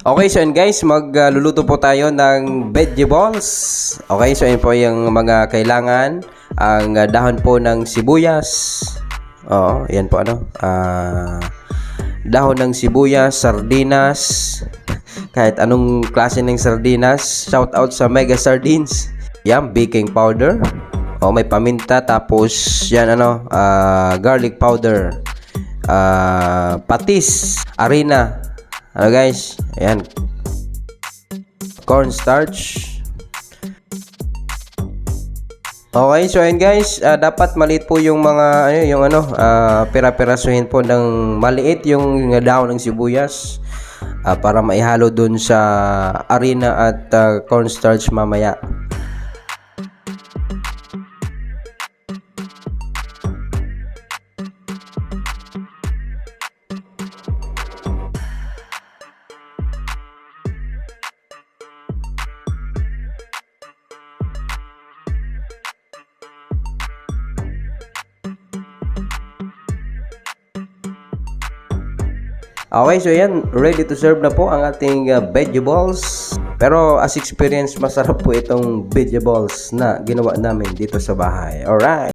Okay, so yun guys, magluluto po tayo ng vegetables. Okay, so yun po yung mga kailangan. Ang dahon po ng sibuyas. Oo, yan po ano. Dahon ng sibuyas, sardinas. Kahit anong klase ng sardinas. Shout out sa Mega Sardines. Yan, baking powder. O, may paminta. Tapos, yan ano, garlic powder. Patis, harina. Ano guys, ayan, cornstarch. Okay, so ayan guys, dapat maliit po yung mga pira-pirasuhin po ng maliit yung dahon ng sibuyas para maihalo dun sa harina at cornstarch mamaya. Okay, so yan, ready to serve na po ang ating vegetables. Pero as experience, masarap po itong vegetables na ginawa namin dito sa bahay. Alright.